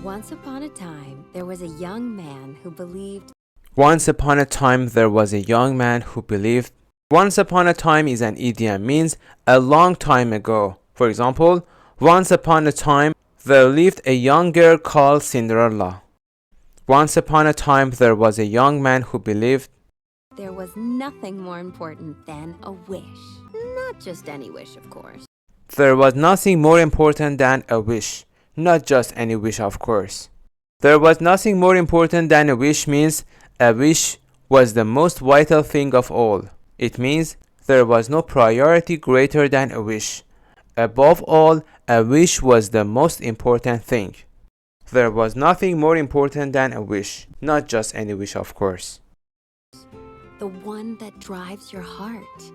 Once upon a time, there was a young man who believed. Once upon a time, there was a young man who believed. Once upon a time is an idiom, means a long time ago. For example, once upon a time, there lived a young girl called Cinderella. Once upon a time, there was a young man who believed. There was nothing more important than a wish. Not just any wish, of course. There was nothing more important than a wish. Not just any wish, of course. There was nothing more important than a wish means a wish was the most vital thing of all. It means there was no priority greater than a wish. Above all, a wish was the most important thing. There was nothing more important than a wish. Not just any wish, of course. The one that drives your heart.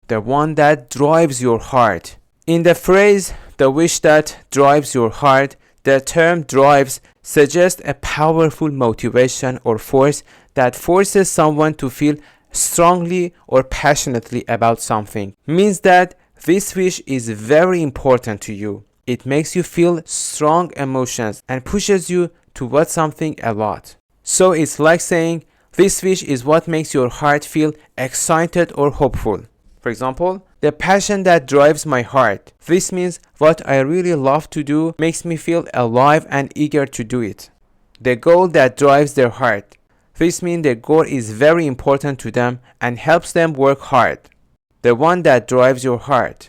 The one that drives your heart. In the phrase, the wish that drives your heart, the term drives suggests a powerful motivation or force that forces someone to feel strongly or passionately about something. Means that this wish is very important to you. It makes you feel strong emotions and pushes you towards something a lot. So it's like saying, this wish is what makes your heart feel excited or hopeful. For example, the passion that drives my heart. This means what I really love to do makes me feel alive and eager to do it. The goal that drives their heart. This means the goal is very important to them and helps them work hard. The one that drives your heart.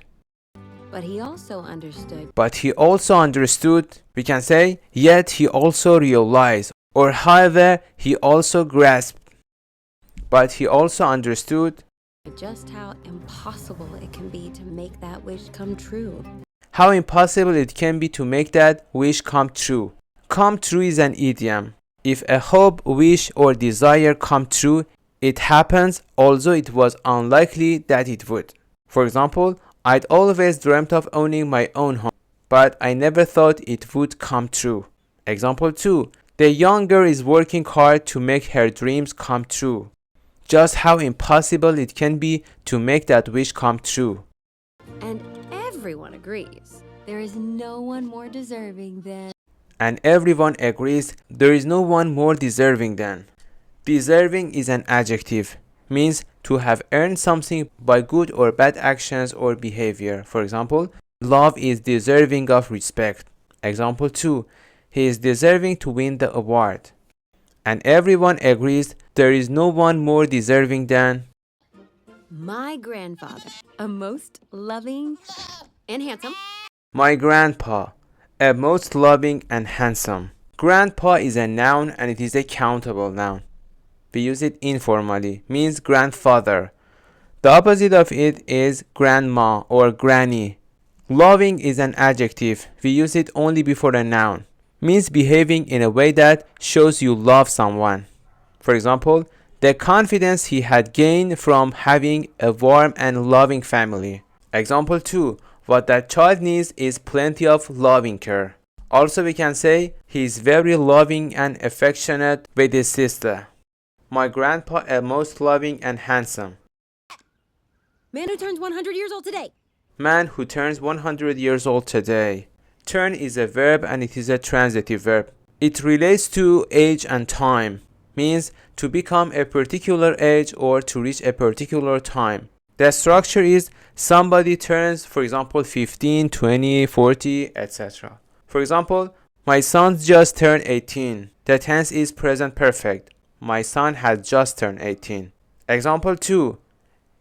But he also understood. We can say, yet he also realized, or however, he also grasped. But he also understood Just how impossible it can be to make that wish come true. How impossible it can be to make that wish come true. Come true is an idiom. If a hope, wish, or desire come true, it happens, although it was unlikely that it would. For example, I'd always dreamt of owning my own home, but I never thought it would come true. Example 2. The young girl is working hard to make her dreams come true. Just how impossible it can be to make that wish come true. And everyone agrees. There is no one more deserving than. And everyone agrees there is no one more deserving than. Deserving is an adjective, means to have earned something by good or bad actions or behavior. For example, love is deserving of respect. Example 2. He is deserving to win the award. And everyone agrees there is no one more deserving than. My grandfather, a most loving and handsome. My grandpa, a most loving and handsome. Grandpa is a noun and it is a countable noun. We use it informally, means grandfather. The opposite of it is grandma or granny. Loving is an adjective. We use it only before a noun. Means behaving in a way that shows you love someone. For example, the confidence he had gained from having a warm and loving family. Example 2. What that child needs is plenty of loving care. Also we can say he is very loving and affectionate with his sister. My grandpa is most loving and handsome. Man who turns 100 years old today. Man who turns 100 years old today. Turn is a verb and it is a transitive verb. It relates to age and time. Means to become a particular age or to reach a particular time. The structure is somebody turns, for example, 15, 20, 40, etc. For example, my son just turned 18. The tense is present perfect. My son has just turned 18. Example 2.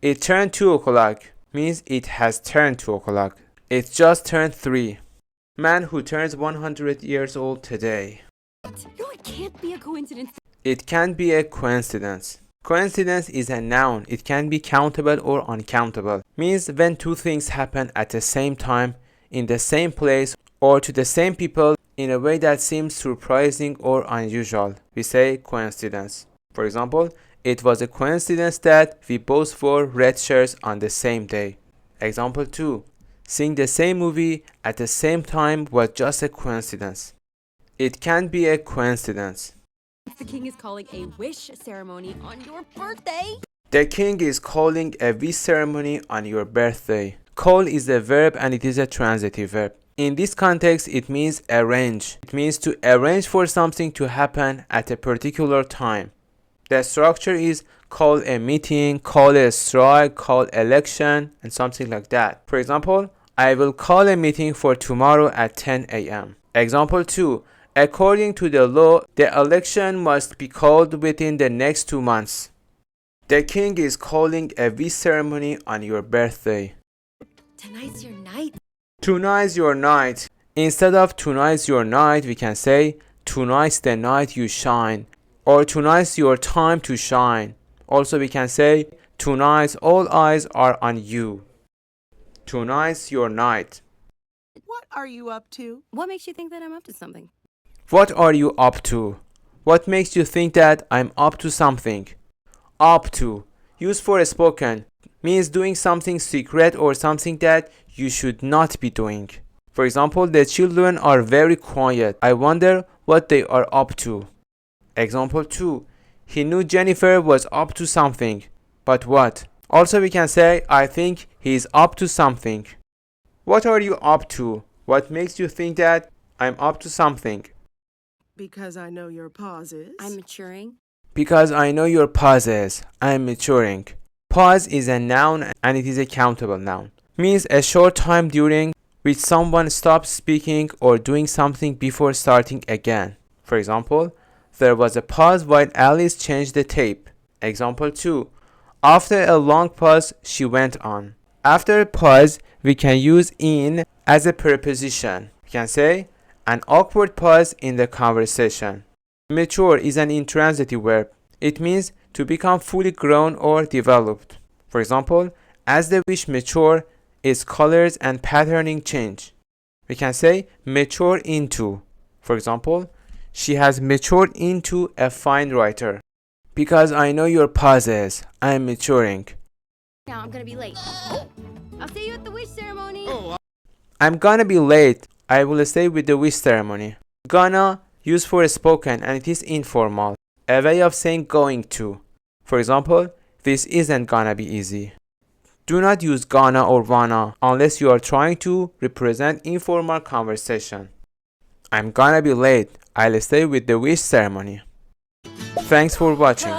It turned 2 o'clock means it has turned 2 o'clock. It just turned 3. Man who turns 100 years old today. No, it can't be a coincidence. It can be a coincidence. Coincidence is a noun. It can be countable or uncountable. Means when two things happen at the same time, in the same place, or to the same people in a way that seems surprising or unusual. We say coincidence. For example, it was a coincidence that we both wore red shirts on the same day. Example 2. Seeing the same movie at the same time was just a coincidence. It can be a coincidence. The king is calling a wish ceremony on your birthday. The king is calling a wish ceremony on your birthday. Call is a verb and it is a transitive verb. In this context, it means arrange. It means to arrange for something to happen at a particular time. The structure is call a meeting, call a strike, call election, and something like that. For example, I will call a meeting for tomorrow at 10 a.m. Example 2. According to the law, the election must be called within the next 2 months. The king is calling a wish ceremony on your birthday. Tonight's your night. Tonight's your night. Instead of tonight's your night, we can say tonight's the night you shine, or tonight's your time to shine. Also, we can say tonight's all eyes are on you. Tonight's your night. What are you up to? What makes you think that I'm up to something? What are you up to? What makes you think that I'm up to something? Up to, used for spoken, means doing something secret or something that you should not be doing. For example, the children are very quiet. I wonder what they are up to. Example 2. He knew Jennifer was up to something. But what? Also, we can say, I think he is up to something. What are you up to? What makes you think that I'm up to something? Because I know your pauses. I'm maturing. Because I know your pauses. I'm maturing. Pause is a noun and it is a countable noun. Means a short time during which someone stops speaking or doing something before starting again. For example, there was a pause while Alice changed the tape. Example 2. After a long pause, she went on. After a pause, we can use in as a preposition. We can say an awkward pause in the conversation. Mature is an intransitive verb. It means to become fully grown or developed. For example, as the wish mature, its colors and patterning change. We can say mature into. For example, she has matured into a fine writer. Because I know your pauses, I am maturing. Now I'm gonna be late. I'll see you at the wish ceremony. I'm gonna be late. I will stay with the wish ceremony. Gonna, used for spoken, and it is informal. A way of saying going to. For example, this isn't gonna be easy. Do not use gonna or wanna unless you are trying to represent informal conversation. I'm gonna be late. I'll stay with the wish ceremony. Thanks for watching.